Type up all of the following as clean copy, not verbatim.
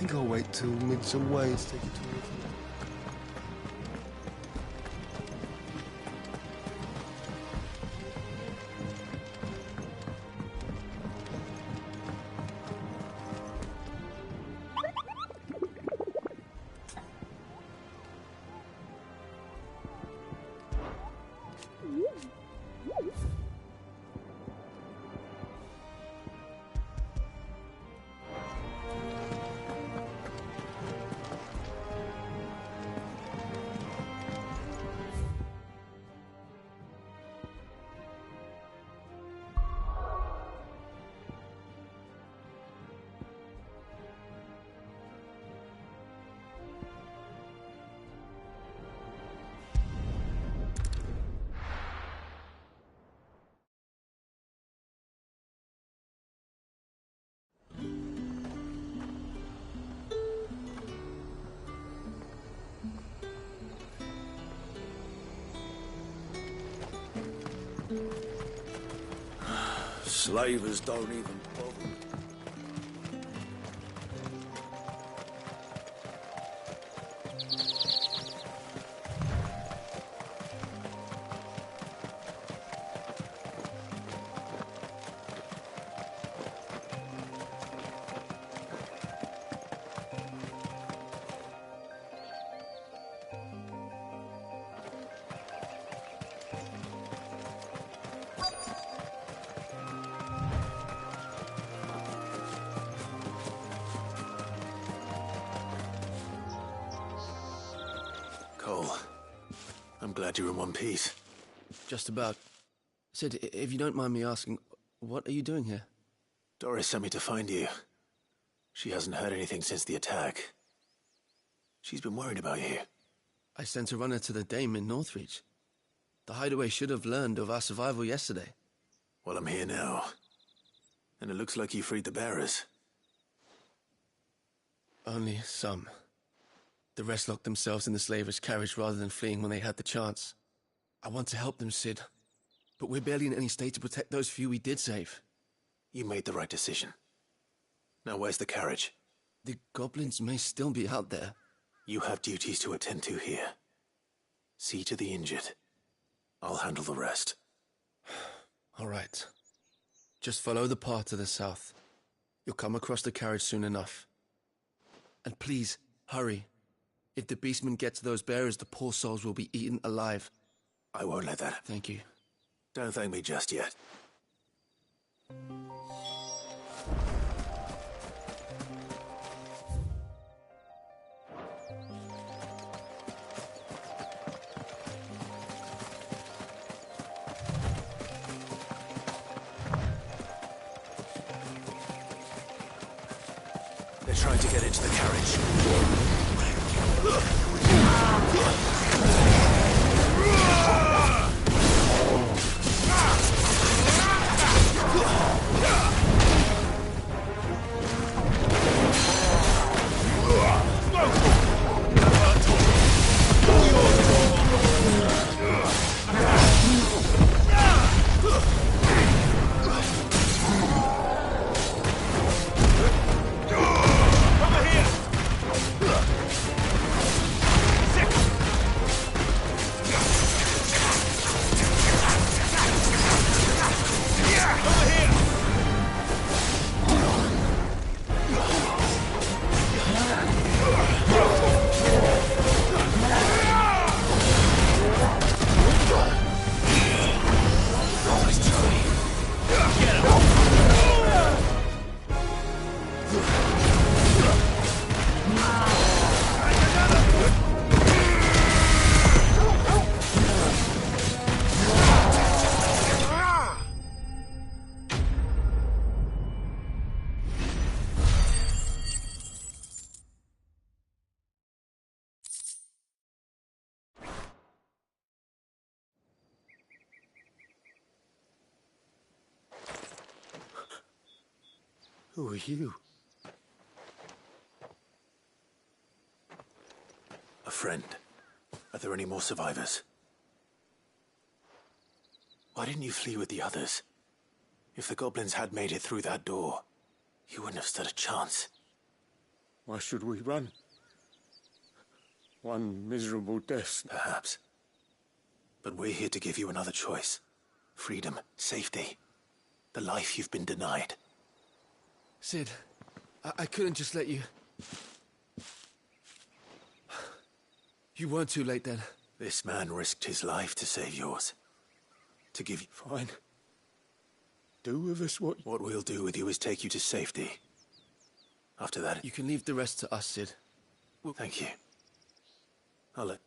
think I'll wait till Mid's away to take you to her. Slavers don't even bother. Cole, I'm glad you're in one piece. Just about. Sid, if you don't mind me asking, what are you doing here? Doris sent me to find you. She hasn't heard anything since the attack. She's been worried about you. I sent a runner to the Dame in Northreach. The Hideaway should have learned of our survival yesterday. Well, I'm here now. And it looks like you freed the bearers. Only some. The rest locked themselves in the slaver's carriage rather than fleeing when they had the chance. I want to help them, Sid. But we're barely in any state to protect those few we did save. You made the right decision. Now where's the carriage? The goblins may still be out there. You have duties to attend to here. See to the injured. I'll handle the rest. All right. Just follow the path to the south. You'll come across the carriage soon enough. And please, hurry. If the beastman gets those bearers, the poor souls will be eaten alive. I won't let that. Thank you. Don't thank me just yet. They're trying to get into the carriage. Who are you? A friend. Are there any more survivors? Why didn't you flee with the others? If the goblins had made it through that door, you wouldn't have stood a chance. Why should we run? One miserable death. Perhaps. But we're here to give you another choice. Freedom, safety, the life you've been denied. Sid, I couldn't just let you... You weren't too late then. This man risked his life to save yours. To give you... Fine. Do with us what... What we'll do with you is take you to safety. After that... You can leave the rest to us, Sid. Thank you. I'll let...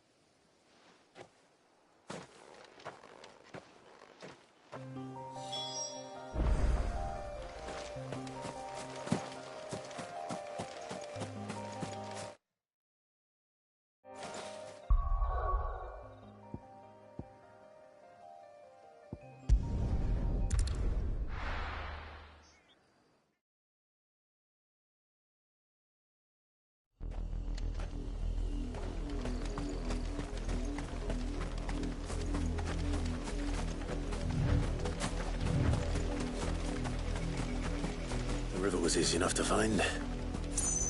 The river was easy enough to find.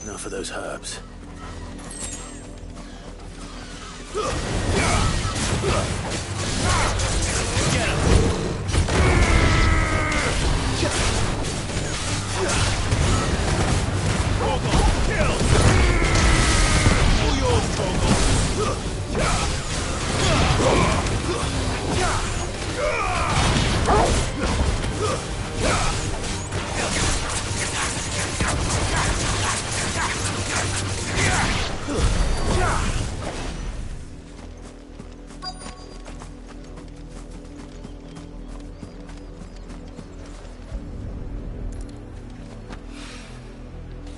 Now for those herbs. Get him! Torgal, kill! All yours, Torgal!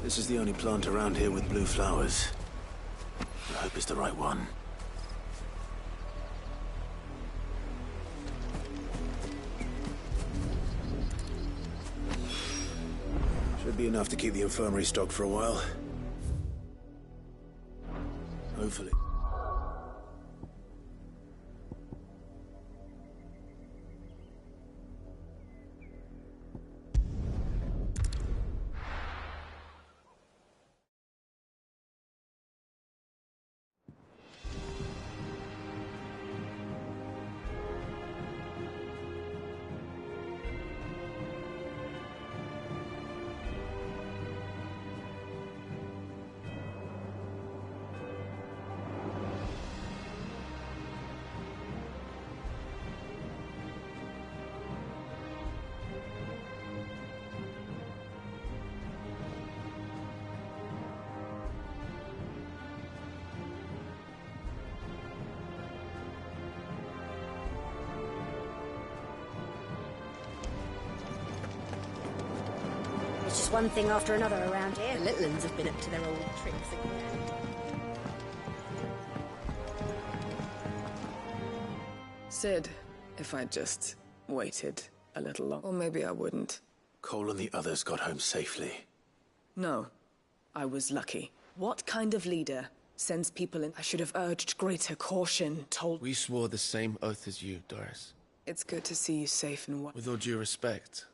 This is the only plant around here with blue flowers. I hope it's the right one. Should be enough to keep the infirmary stocked for a while. Hopefully. It's just one thing after another around here. The little ones have been up to their old tricks again. Sid, if I just waited a little longer, or maybe I wouldn't. Cole and the others got home safely. No, I was lucky. What kind of leader sends people in? I should have urged greater caution, told... We swore the same oath as you, Doris. It's good to see you safe and well. With all due respect,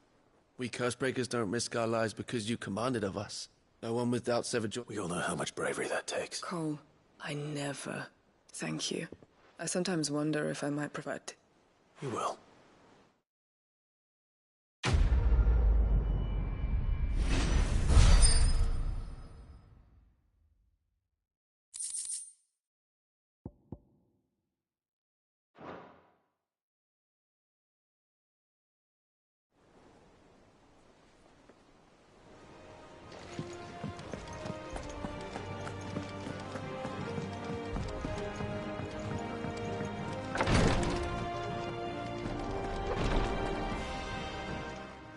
we Cursebreakers don't risk our lives because you commanded of us. No one without severed jaw... We all know how much bravery that takes. Cole, I never... Thank you. I sometimes wonder if I might provide... You will.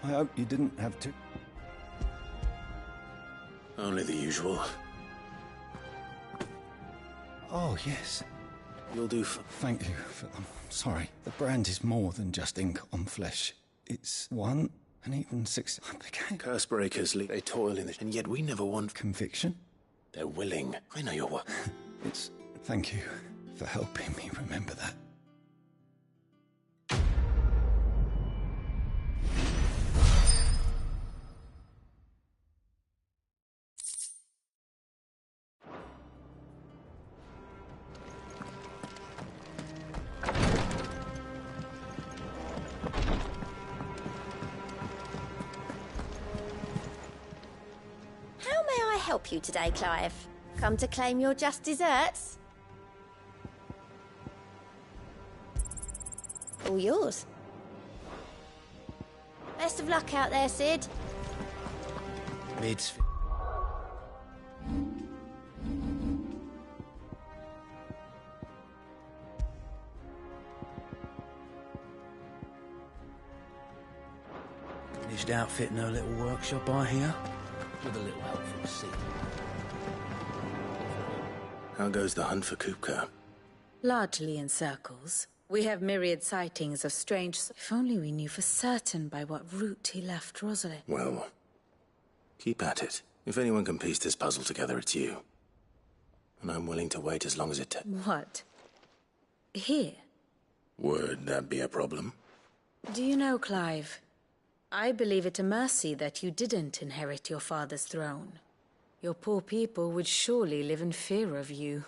I hope you didn't have to. Only the usual. Oh, yes. You'll do Thank you. I'm sorry. The brand is more than just ink on flesh. It's 1 and even 6. I began... Cursebreakers, they toil in this, and yet we never want... Conviction? They're willing. I know your work. It's... Thank you for helping me remember that. help you today, Clive? Come to claim your just desserts? All yours. Best of luck out there, Sid. Mids. Finished outfitting her little workshop, I hear. With a little help from Sid. How goes the hunt for Kupka? Largely in circles. We have myriad sightings of strange... If only we knew for certain by what route he left Rosalie. Well, keep at it. If anyone can piece this puzzle together, it's you. And I'm willing to wait as long as it takes. What? Here? Would that be a problem? Do you know, Clive? I believe it a mercy that you didn't inherit your father's throne. Your poor people would surely live in fear of you.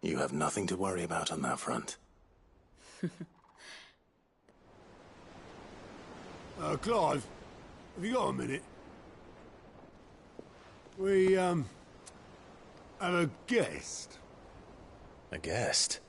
You have nothing to worry about on that front. Clive, have you got a minute? We, have a guest. A guest?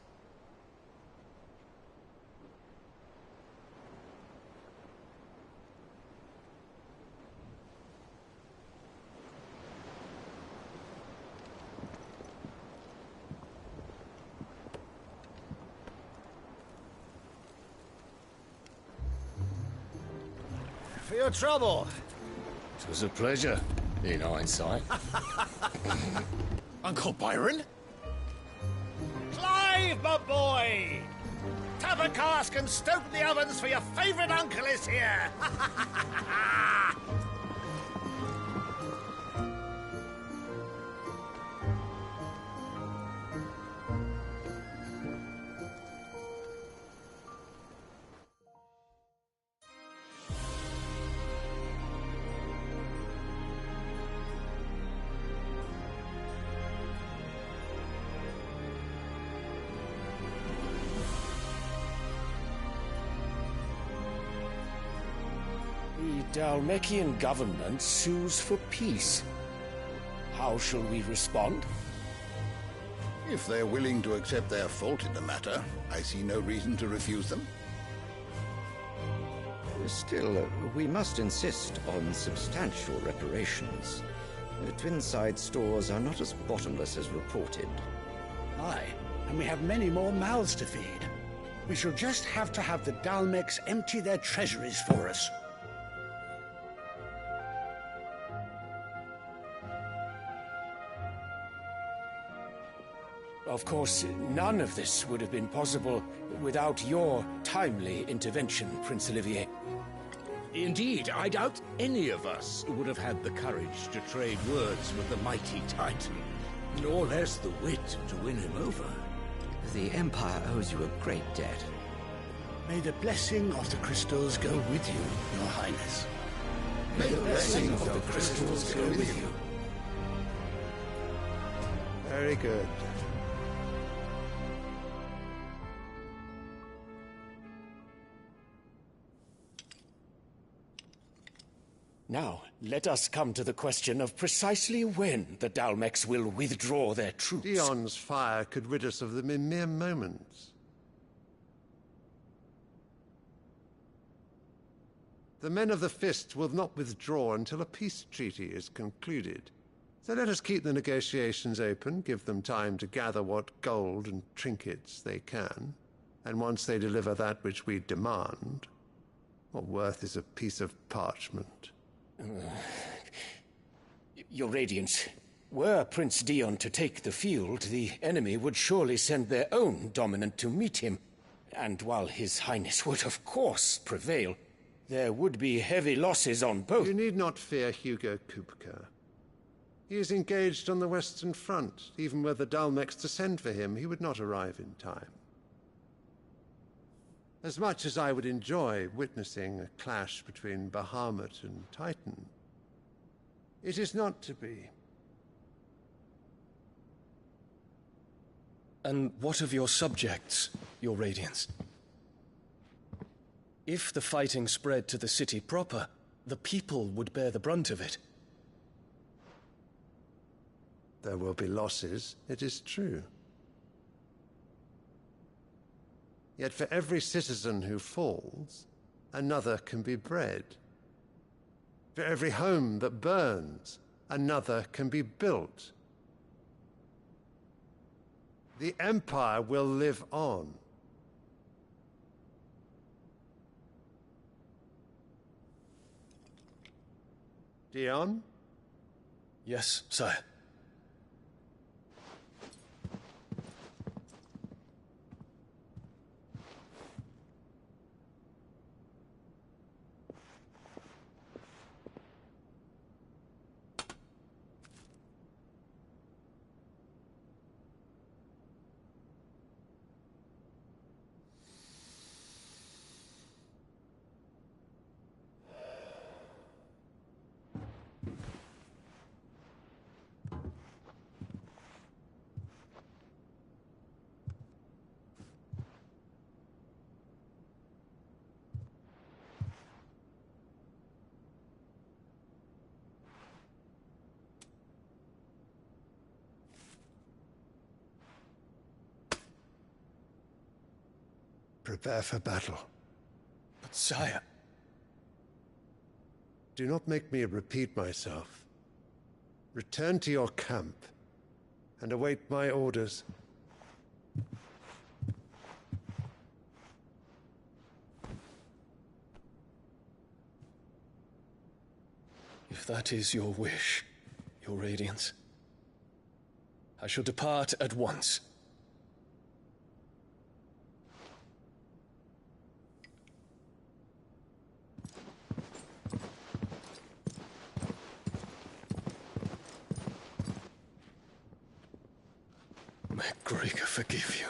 For your trouble. It was a pleasure, in hindsight. Uncle Byron? Clive, my boy! Tap a cask and stoke the ovens for your favourite uncle is here! The Dalmekian government sues for peace. How shall we respond? If they're willing to accept their fault in the matter, I see no reason to refuse them. Still, we must insist on substantial reparations. The Twinside stores are not as bottomless as reported. Aye, and we have many more mouths to feed. We shall just have to have the Dalmex empty their treasuries for us. Of course, none of this would have been possible without your timely intervention, Prince Olivier. Indeed, I doubt any of us would have had the courage to trade words with the mighty Titan, nor less the wit to win him over. The Empire owes you a great debt. May the blessing of the crystals go with you, Your Highness. May the blessing of the crystals go with you. Very good. Now, let us come to the question of precisely when the Dalmex will withdraw their troops. Dion's fire could rid us of them in mere moments. The men of the Fist will not withdraw until a peace treaty is concluded. So let us keep the negotiations open, give them time to gather what gold and trinkets they can, and once they deliver that which we demand, what worth is a piece of parchment? Your Radiance, were Prince Dion to take the field, the enemy would surely send their own dominant to meet him. And while His Highness would of course prevail, there would be heavy losses on both. You need not fear Hugo Kupka. He is engaged on the Western Front. Even were the Dalmex to send for him, he would not arrive in time. As much as I would enjoy witnessing a clash between Bahamut and Titan, it is not to be. And what of your subjects, Your Radiance? If the fighting spread to the city proper, the people would bear the brunt of it. There will be losses, it is true. Yet for every citizen who falls, another can be bred. For every home that burns, another can be built. The Empire will live on. Dion? Yes, sire. Prepare for battle. But sire... Do not make me repeat myself. Return to your camp and await my orders. If that is your wish, Your Radiance, I shall depart at once. May Gregor forgive you.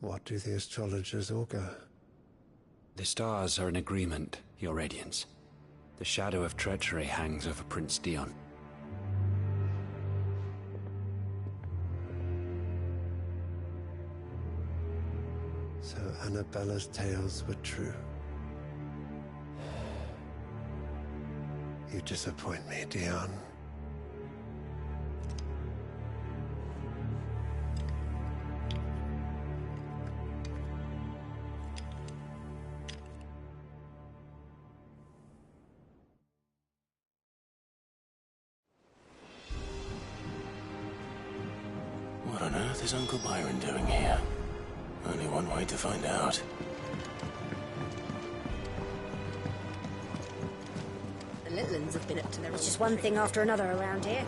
What do the astrologers augur? The stars are in agreement, Your Radiance. The shadow of treachery hangs over Prince Dion. So Annabella's tales were true. You disappoint me, Dion. What on earth is Uncle Byron doing here? Only one way to find out. The Litlins have been up to their... It's just one thing after another around here.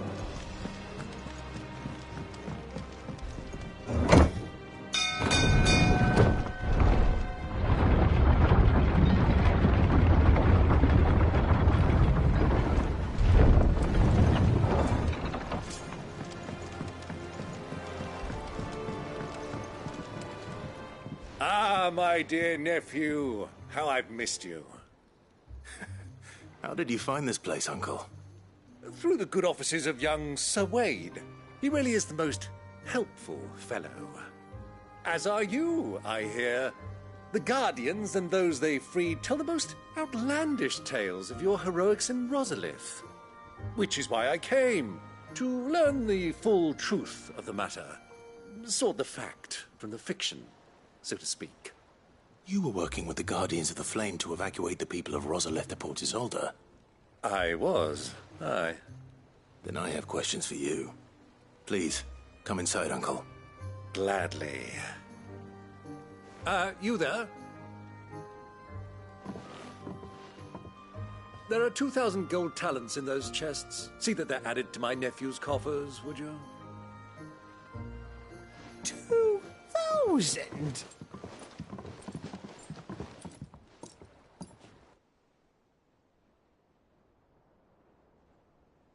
Ah, my dear nephew, how I've missed you. How did you find this place, Uncle? Through the good offices of young Sir Wade. He really is the most helpful fellow. As are you, I hear. The Guardians and those they freed tell the most outlandish tales of your heroics in Rosalith. Which is why I came, to learn the full truth of the matter. Sort the fact from the fiction, so to speak. You were working with the Guardians of the Flame to evacuate the people of Rosalith to Port Isolde. I was, aye. Then I have questions for you. Please, come inside, Uncle. Gladly. You there? There are 2,000 gold talents in those chests. See that they're added to my nephew's coffers, would you? 2,000?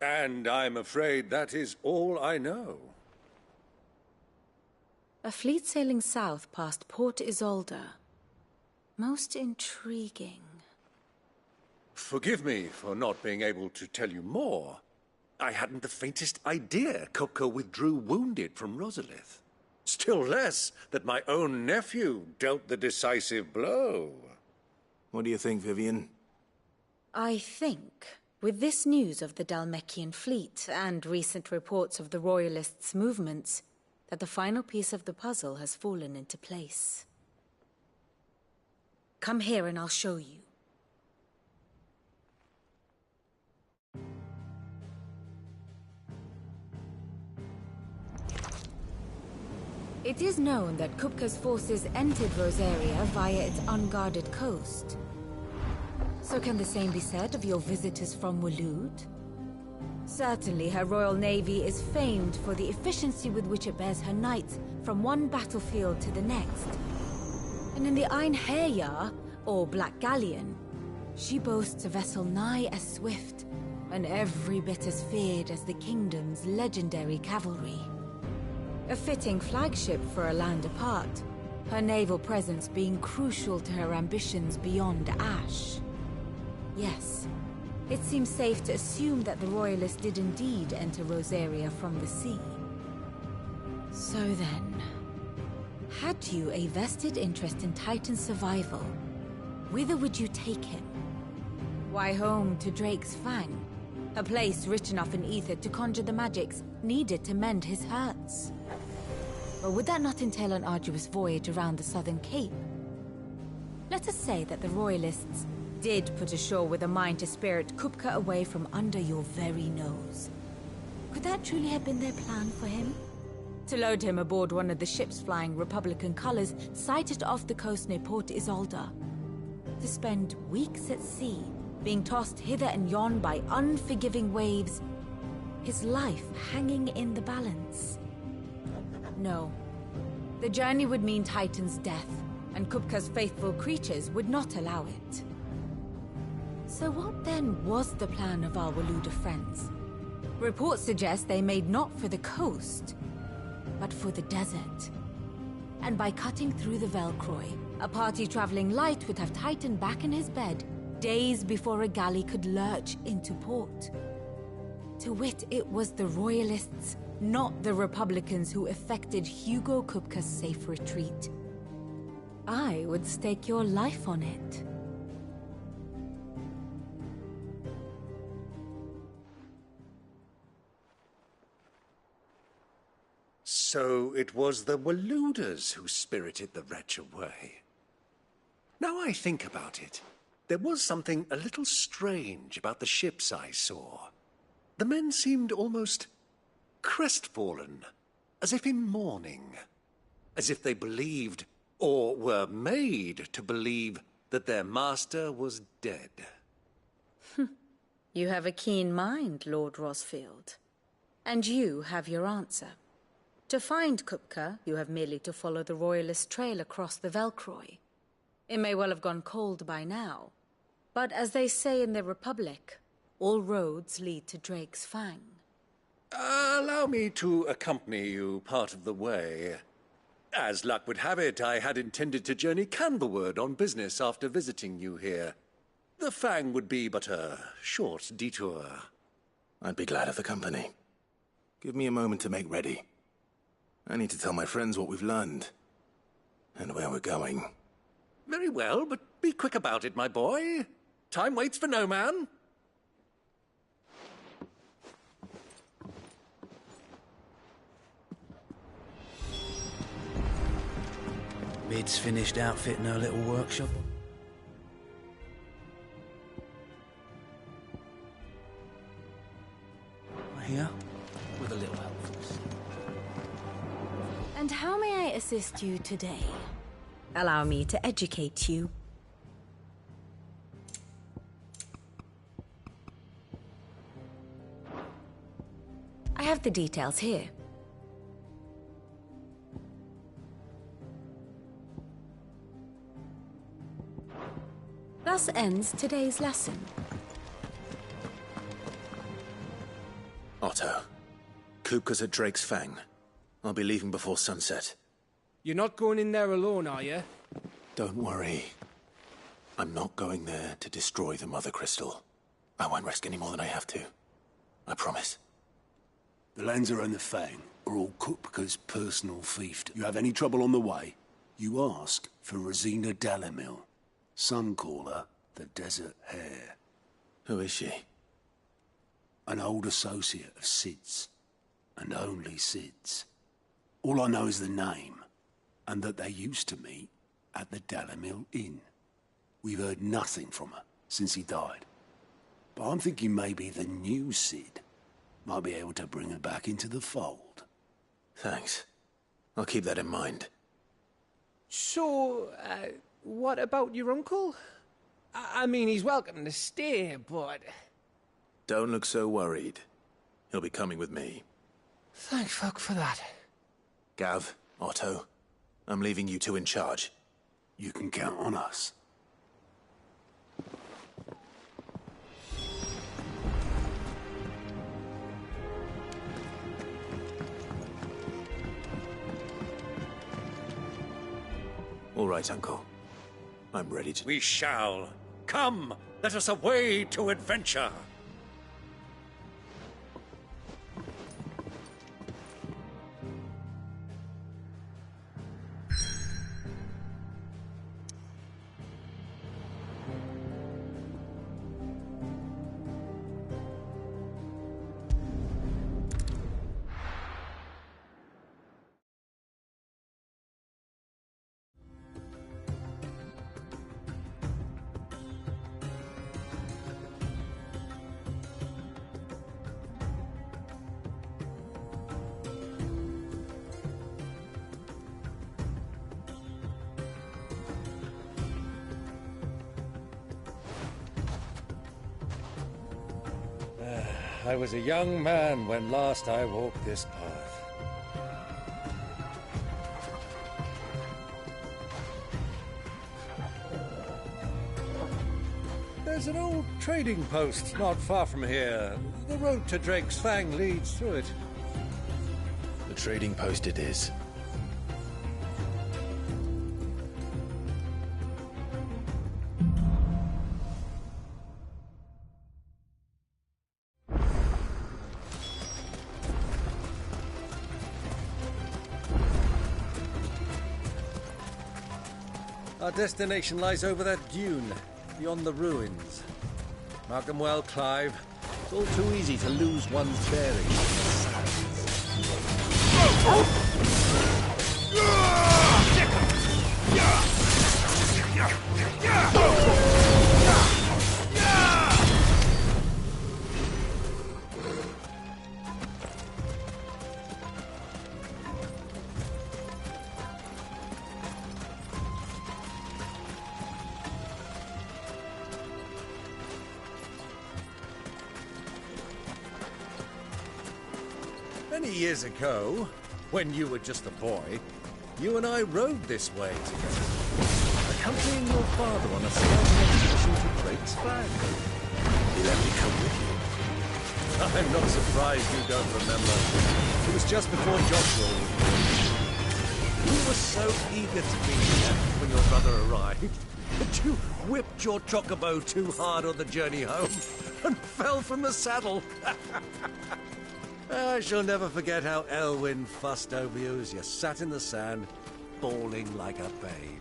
And I'm afraid that is all I know. A fleet sailing south past Port Isolde. Most intriguing. Forgive me for not being able to tell you more. I hadn't the faintest idea Coco withdrew wounded from Rosalith. Still less that my own nephew dealt the decisive blow. What do you think, Vivian? I think, with this news of the Dhalmekian fleet and recent reports of the Royalists' movements, that the final piece of the puzzle has fallen into place. Come here and I'll show you. It is known that Kupka's forces entered Rosaria via its unguarded coast. So can the same be said of your visitors from Waloed? Certainly her royal navy is famed for the efficiency with which it bears her knights from one battlefield to the next. And in the Einherjar, or Black Galleon, she boasts a vessel nigh as swift and every bit as feared as the kingdom's legendary cavalry. A fitting flagship for a land apart, her naval presence being crucial to her ambitions beyond Ash. Yes, it seems safe to assume that the Royalists did indeed enter Rosaria from the sea. So then, had you a vested interest in Titan's survival, whither would you take him? Why, home to Drake's Fang, a place rich enough in ether to conjure the magics needed to mend his hurts. Or would that not entail an arduous voyage around the southern cape? Let us say that the Royalists did put ashore with a mind to spirit Kupka away from under your very nose. Could that truly have been their plan for him? To load him aboard one of the ships flying Republican colors sighted off the coast near Port Isolde. To spend weeks at sea, being tossed hither and yon by unforgiving waves, his life hanging in the balance. No. The journey would mean Titan's death, and Kupka's faithful creatures would not allow it. So what then was the plan of our Waluda friends? Reports suggest they made not for the coast, but for the desert. And by cutting through the Velcroy, a party traveling light would have Titan back in his bed days before a galley could lurch into port. To wit, it was the Royalists, not the Republicans, who effected Hugo Kupka's safe retreat. I would stake your life on it. So it was the Waludas who spirited the wretch away. Now I think about it, there was something a little strange about the ships I saw. The men seemed almost crestfallen, as if in mourning, as if they believed, or were made to believe, that their master was dead. You have a keen mind, Lord Rosfield. And you have your answer. To find Kupka, you have merely to follow the Royalist trail across the Velcroy. It may well have gone cold by now, but as they say in the Republic, all roads lead to Drake's Fang. Allow me to accompany you part of the way. As luck would have it, I had intended to journey Candlewood on business after visiting you here. The Fang would be but a short detour. I'd be glad of the company. Give me a moment to make ready. I need to tell my friends what we've learned, and where we're going. Very well, but be quick about it, my boy. Time waits for no man. Mid's finished outfitting her little workshop. Here, with a little help from us. And how may I assist you today? Allow me to educate you. I have the details here. Thus ends today's lesson. Otto, Kupka's at Drake's Fang. I'll be leaving before sunset. You're not going in there alone, are you? Don't worry. I'm not going there to destroy the Mother Crystal. I won't risk any more than I have to. I promise. The Lanza and the Fang are all Kupka's personal fiefdom. You have any trouble on the way, you ask for Rosina Dalimil. Some call her the Desert Hare. Who is she? An old associate of Sid's, and only Sid's. All I know is the name, and that they used to meet at the Dalimil Inn. We've heard nothing from her since he died. But I'm thinking maybe the new Sid might be able to bring her back into the fold. Thanks. I'll keep that in mind. So, what about your uncle? I mean, he's welcome to stay, but... Don't look so worried. He'll be coming with me. Thank fuck for that. Gav, Otto, I'm leaving you two in charge. You can count on us. All right, Uncle. I'm ready to... We shall. Come, let us away to adventure. I was a young man when last I walked this path. There's an old trading post not far from here. The road to Drake's Fang leads through it. The trading post it is. Our destination lies over that dune, beyond the ruins. Mark 'em well, Clive. It's all too easy to lose one's bearings. Many years ago, when you were just a boy, you and I rode this way together, accompanying your father on a scouting expedition to Drake's Fang. He let me come with you. I'm not surprised you don't remember. It was just before Joshua was born. You were so eager to be here when your brother arrived that you whipped your chocobo too hard on the journey home and fell from the saddle. I shall never forget how Elwyn fussed over you as you sat in the sand, bawling like a babe.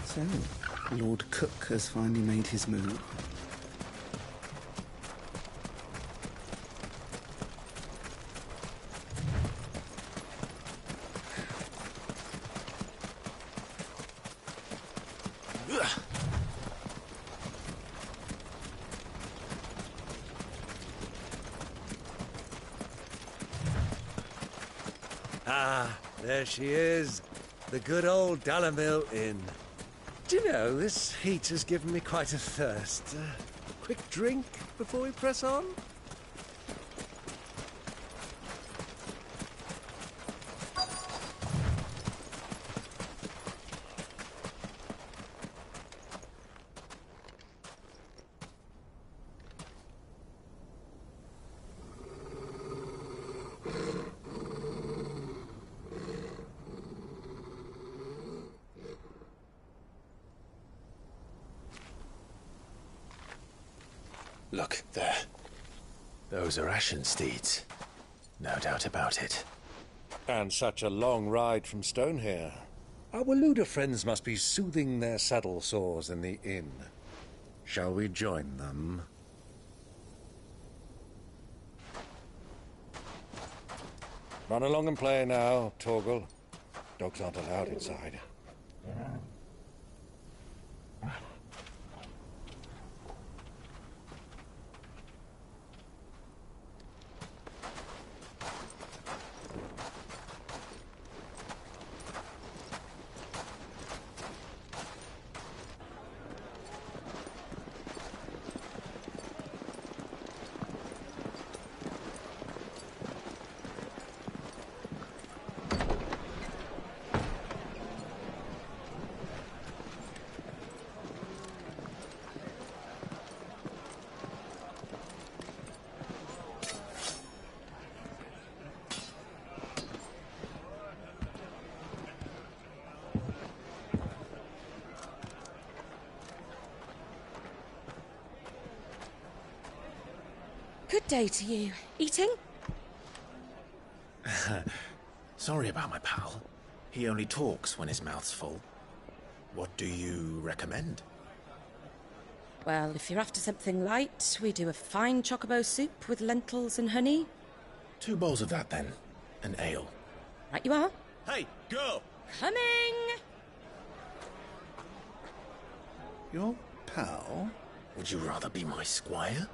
So, Lord Cook has finally made his move. Ah, there she is. The good old Dalamil Inn. Do you know, this heat has given me quite a thirst. Quick drink before we press on? Look, there. Those are Ashen steeds. No doubt about it. And such a long ride from Stonehere. Our Waluda friends must be soothing their saddle sores in the inn. Shall we join them? Run along and play now, Torgal. Dogs aren't allowed inside. Good day to you. Eating? Sorry about my pal. He only talks when his mouth's full. What do you recommend? Well, if you're after something light, we do a fine chocobo soup with lentils and honey. 2 bowls of that, then. An ale. Right you are. Hey, girl! Coming! Your pal? Would you rather be my squire?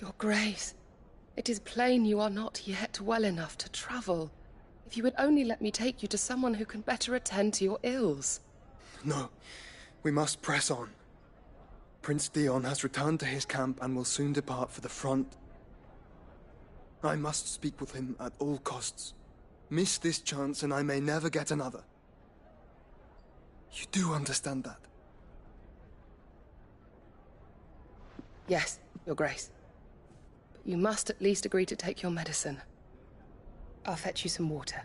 Your Grace, it is plain you are not yet well enough to travel. If you would only let me take you to someone who can better attend to your ills. No, we must press on. Prince Dion has returned to his camp and will soon depart for the front. I must speak with him at all costs. Miss this chance and I may never get another. You do understand that? Yes, Your Grace. But you must at least agree to take your medicine. I'll fetch you some water.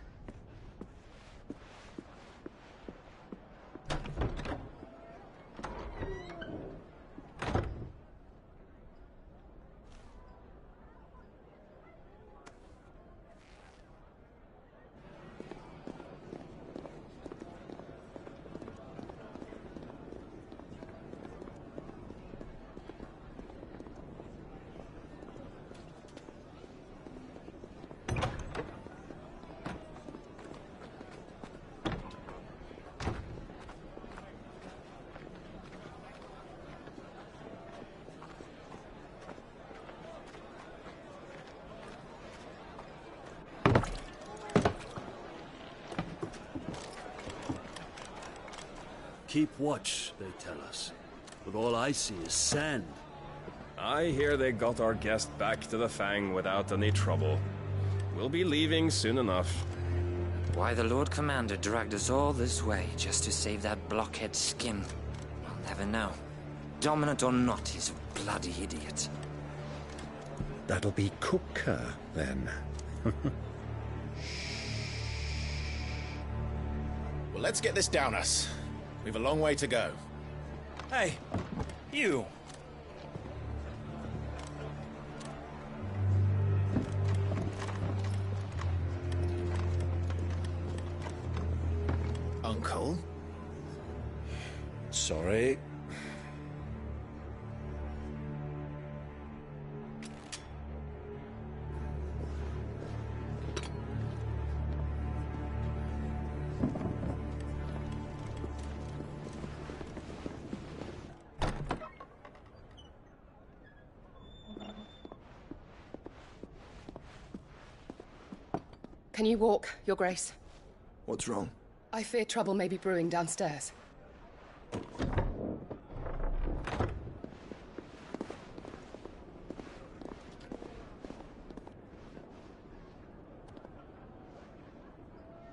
Keep watch, they tell us. But all I see is sand. I hear they got our guest back to the Fang without any trouble. We'll be leaving soon enough. Why the Lord Commander dragged us all this way just to save that blockhead skin, I'll never know. Dominant or not, he's a bloody idiot. That'll be Kupka, then. Well, let's get this down us. We've a long way to go. Hey, you! Uncle? Sorry. Can you walk, Your Grace? What's wrong? I fear trouble may be brewing downstairs.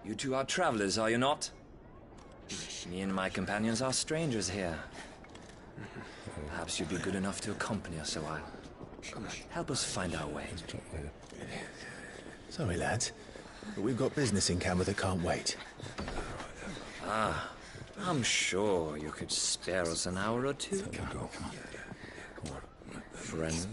You two are travelers, are you not? Me and my companions are strangers here. Perhaps you'd be good enough to accompany us a while. Help us find our way. Sorry, lads, but we've got business in Camber that can't wait. Ah, I'm sure you could spare us an hour or two. Come on. Friend.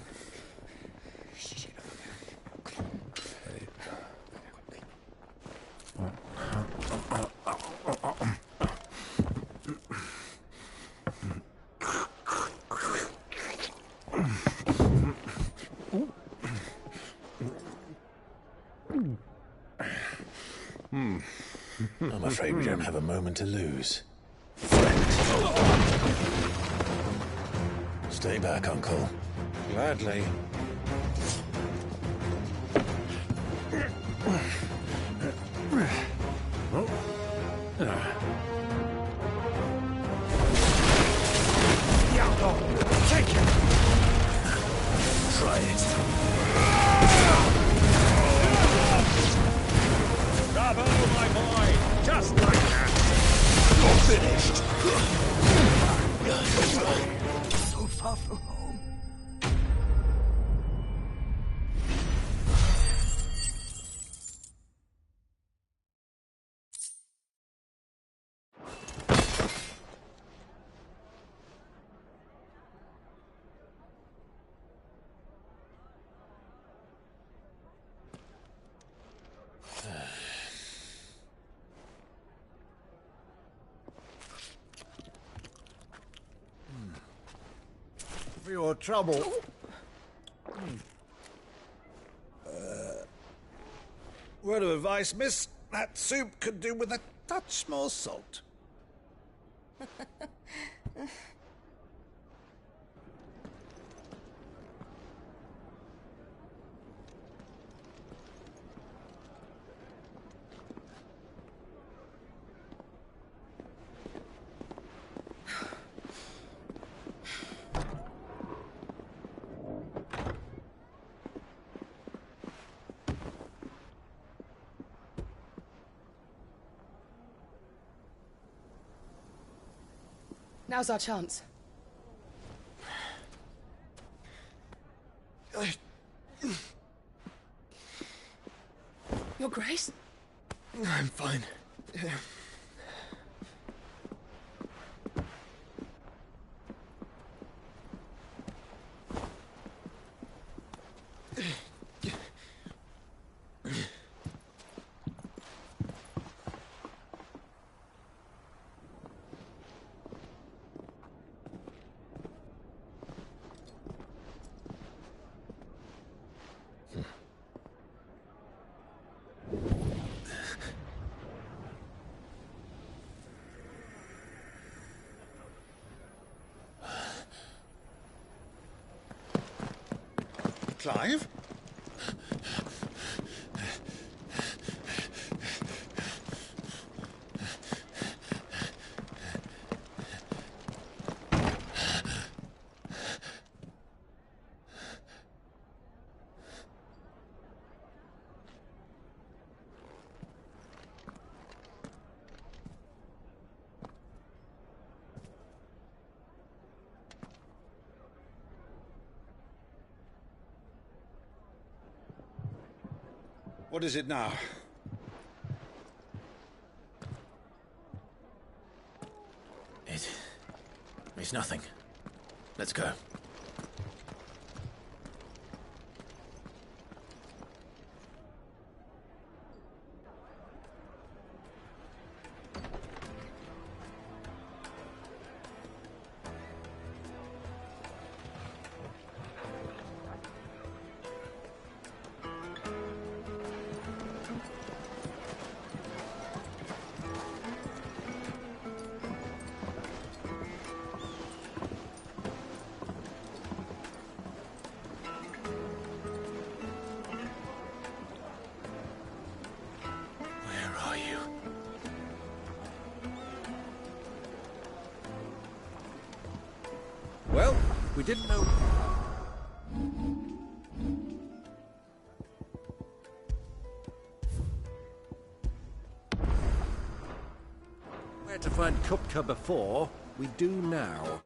I'm afraid we don't have a moment to lose. Stay back, Uncle. Gladly. Take it! Try it. Bravo, my boy! Just like that! You're finished! So far from home. For your trouble. Word of advice, miss. That soup could do with a touch more salt. Now's our chance. Your Grace? I'm fine. Clive? What is it now? It's nothing. Let's go. Well, we didn't know... where to find Kupka before, we do now.